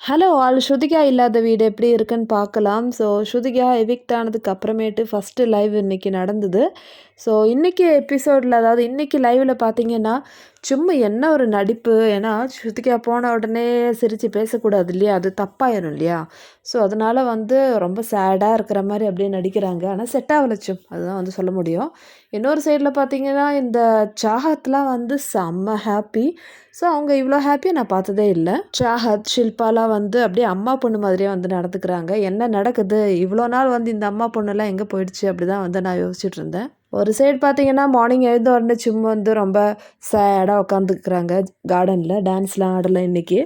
Hello all Shruthika இல்லாத வீடு எப்படி இருக்குன்னு பார்க்கலாம். ஸோ ஸ்ருதிகா எவிக்ட் ஆனதுக்கு அப்புறமேட்டு ஃபஸ்ட்டு லைவ் இன்னைக்கு நடந்தது. ஸோ இன்றைக்கி எபிசோடில் அதாவது இன்றைக்கி லைவில் பார்த்தீங்கன்னா சும்மா என்ன ஒரு நடிப்பு. ஏன்னா ஸ்ருதிகா போன உடனே சிரித்து பேசக்கூடாது இல்லையா, அது தப்பாயிரும் இல்லையா. ஸோ அதனால் வந்து ரொம்ப சேடாக இருக்கிற மாதிரி அப்படியே நடிக்கிறாங்க. ஆனால் செட் ஆகலச்சும் அதுதான் வந்து சொல்ல முடியும். இன்னொரு சைடில் பார்த்தீங்கன்னா இந்த சாஹத்லாம் வந்து செம்ம ஹாப்பி. ஸோ அவங்க இவ்வளோ ஹாப்பியாக நான் பார்த்ததே இல்லை. சாஹத் ஷில்பாலாம் வந்து அப்படியே அம்மா பொண்ணு மாதிரியே வந்து நடந்துக்கிறாங்க. என்ன நடக்குது, இவ்வளோ நாள் வந்து இந்த அம்மா பொண்ணுலாம் எங்கே போயிடுச்சு அப்படி தான் வந்து நான் யோசிச்சுட்டு இருந்தேன். ஒரு சைடு பார்த்தீங்கன்னா மார்னிங் எழுந்த உடனே சும்மா வந்து ரொம்ப சேடாக உட்காந்துக்கிறாங்க கார்டனில், டான்ஸ்லாம் ஆடலை இன்றைக்கி.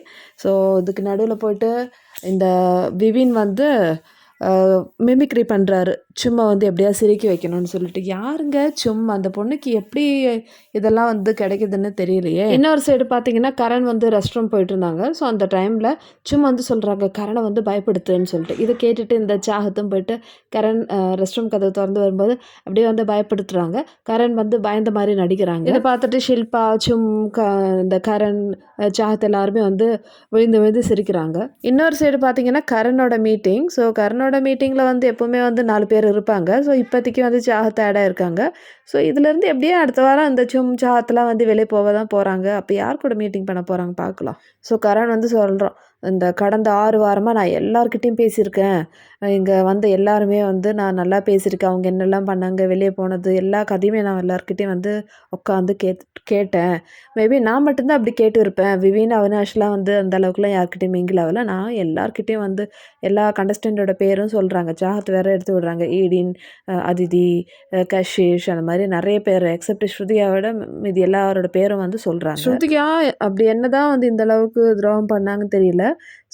ஸோ இதுக்கு நடுவில் போயிட்டு இந்த விவின் வந்து மிமிக்ரி பண்ணுறாரு. சும்மா வந்து எப்படியா சிரிக்க வைக்கணும்னு சொல்லிட்டு. யாருங்க சும்மா அந்த பொண்ணுக்கு எப்படி இதெல்லாம் வந்து கிடைக்குதுன்னு தெரியலையே. இன்னொரு சைடு பார்த்தீங்கன்னா கரண் வந்து ரெஸ்ட் ரூம் போயிட்டு இருந்தாங்க. ஸோ அந்த டைமில் சும்மா வந்து சொல்கிறாங்க கரணை வந்து பயப்படுத்துன்னு சொல்லிட்டு. இதை கேட்டுட்டு இந்த சாகத்தும் போயிட்டு கரண் ரெஸ்ட் ரூம் கதை திறந்து வரும்போது அப்படியே வந்து பயப்படுத்துகிறாங்க. கரண் வந்து பயந்த மாதிரி நடிக்கிறாங்க. இதை பார்த்துட்டு ஷில்பா இந்த கரண் சாகத் எல்லாருமே வந்து விழுந்து விழுந்து சிரிக்கிறாங்க. இன்னொரு சைடு பார்த்தீங்கன்னா கரணோட மீட்டிங். ஸோ கரணோட மீட்டிங்கில் வந்து எப்போவுமே வந்து 4 பேர் இருப்பாங்க. ஸோ இப்போதைக்கு வந்து சாஹத் ஆடாக இருக்காங்க. ஸோ இதுலேருந்து எப்படியே அடுத்த வாரம் இந்த சாஹத்லாம் வந்து வெளியே போக தான் போகிறாங்க. அப்போ யார் கூட மீட்டிங் பண்ண போகிறாங்க பார்க்கலாம். ஸோ கரண் வந்து சொல்கிறோம், இந்த கடந்த 6 வாரமாக நான் எல்லார்கிட்டையும் பேசியிருக்கேன். இங்கே வந்து எல்லாருமே வந்து நான் நல்லா பேசியிருக்கேன். அவங்க என்னெல்லாம் பண்ணாங்க, வெளியே போனது, எல்லா கதையுமே நான் எல்லாருக்கிட்டையும் வந்து உட்காந்து கேட்டேன். மேபி நான் மட்டும்தான் அப்படி கேட்டு இருப்பேன். விவின் அவினாஷ்லாம் வந்து அந்த அளவுக்குலாம் யார்கிட்டையும் மிங்கில் ஆகலை. நான் எல்லார்கிட்டையும் வந்து எல்லா கண்டஸ்டண்ட்டோட பேரும் சொல்கிறாங்க. சாஹத் வேறு எடுத்து விடுறாங்க. ஈடின், அதிதி, கஷிஷ், அந்த மாதிரி நிறைய பேர் எக்ஸப்ட் ஸ்ருதியாவோட மீதி எல்லாரோட பேரும் வந்து சொல்கிறாங்க. ஸ்ருதிகா அப்படி என்ன தான் வந்து இந்த அளவுக்கு துரோகம் பண்ணாங்கன்னு தெரியல.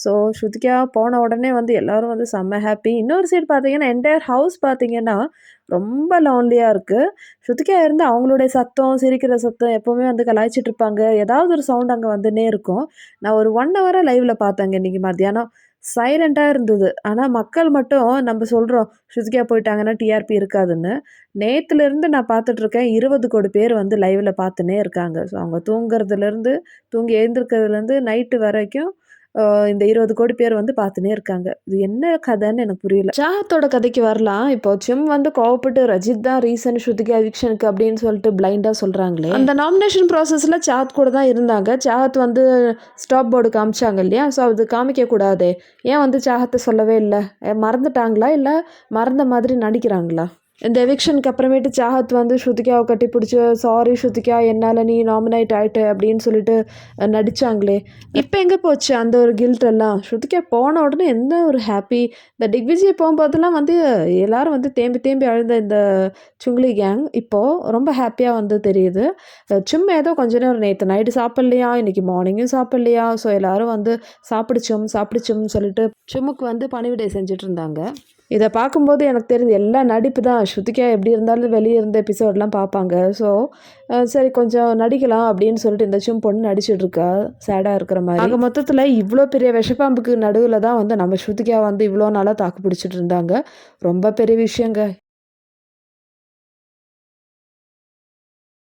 ஸோ ஸ்ருதிகா போன உடனே வந்து எல்லோரும் வந்து செம்ம ஹாப்பி. இன்னொரு சைடு பார்த்தீங்கன்னா என்டையர் ஹவுஸ் பார்த்தீங்கன்னா ரொம்ப லோன்லியாக இருக்குது. ஸ்ருதிகா இருந்து அவங்களுடைய சத்தம், சிரிக்கிற சத்தம் எப்போவுமே வந்து கலாய்ச்சிட்டு இருப்பாங்க. ஏதாவது ஒரு சவுண்ட் அங்கே வந்துன்னே இருக்கும். நான் ஒரு 1 ஹவராக லைவில் பார்த்தேங்க இன்றைக்கி மத்தியானம். சைலண்ட்டாக இருந்தது. ஆனால் மக்கள் மட்டும் நம்ம சொல்கிறோம் ஸ்ருதிகா போயிட்டாங்கன்னா டிஆர்பி இருக்காதுன்னு. நேற்றுலேருந்து நான் பார்த்துட்ருக்கேன் 20 கோடி பேர் வந்து லைவில் பார்த்துன்னே இருக்காங்க. ஸோ அவங்க தூங்குறதுலேருந்து தூங்கி எழுந்திருக்கிறதுலேருந்து நைட்டு வரைக்கும் இந்த 20 கோடி பேர் வந்து பார்த்துன்னே இருக்காங்க. இது என்ன கதைன்னு எனக்கு புரியல. சாஹத்தோட கதைக்கு வரலாம். இப்போ வந்து கோவப்பட்டு ரஜித் தான் ரீசன் ஸ்ருதிகா எவிக்ஷனுக்கு அப்படின்னு சொல்லிட்டு பிளைண்டாக சொல்கிறாங்களே. அந்த நாமினேஷன் ப்ராசஸில் சாஹத் கூட தான் இருந்தாங்க. சாஹத் வந்து ஸ்டாப் போர்டு காமிச்சாங்க இல்லையா. ஸோ அது காமிக்கக்கூடாதே. ஏன் வந்து சாஹத்தை சொல்லவே இல்லை? மறந்துட்டாங்களா இல்லை மறந்த மாதிரி நடிக்கிறாங்களா? இந்த எவிக்ஷனுக்கு அப்புறமேட்டு சாஹத் வந்து ஸ்ருதிகாவை கட்டி பிடிச்சி சாரி ஸ்ருதிகா என்னால் நீ நாமினேட் ஆகிட்ட அப்படின்னு சொல்லிட்டு நடித்தாங்களே. இப்போ எங்கே போச்சு அந்த ஒரு கில்ட் எல்லாம்? ஸ்ருதிகா போன உடனே எந்த ஒரு ஹாப்பி. இந்த டிக்விஜய் போகும்போதெல்லாம் வந்து எல்லோரும் வந்து தேம்பி தேம்பி அழுந்த இந்த சுங்லி கேங் இப்போது ரொம்ப ஹாப்பியாக வந்து தெரியுது. சும்மா ஏதோ கொஞ்ச நேரம் நேற்று நைட்டு சாப்பிட்லையா, இன்றைக்கி மார்னிங்கும் சாப்பிட்லையா. ஸோ எல்லோரும் வந்து சாப்பிடுச்சோம்னு சொல்லிட்டு சும்முக்கு வந்து பணிவிடை செஞ்சுட்டு இருந்தாங்க. இதை பார்க்கும்போது எனக்கு தெரியுது எல்லாம் நடிப்பு தான். ஸ்ருதிகா எப்படி இருந்தாலும் வெளியே இருந்த எபிசோட்லாம் பார்ப்பாங்க. ஸோ சரி கொஞ்சம் நடிக்கலாம் அப்படின்னு சொல்லிட்டு இந்த பொண்ணு நடிச்சிட்ருக்கா சேடாக இருக்கிற மாதிரி. ஆக மொத்தத்தில் இவ்வளோ பெரிய விஷப்பாம்புக்கு நடுவில் தான் வந்து நம்ம ஸ்ருதிகா வந்து இவ்வளோ நாளாக தாக்கு பிடிச்சிட்டு இருந்தாங்க. ரொம்ப பெரிய விஷயங்க.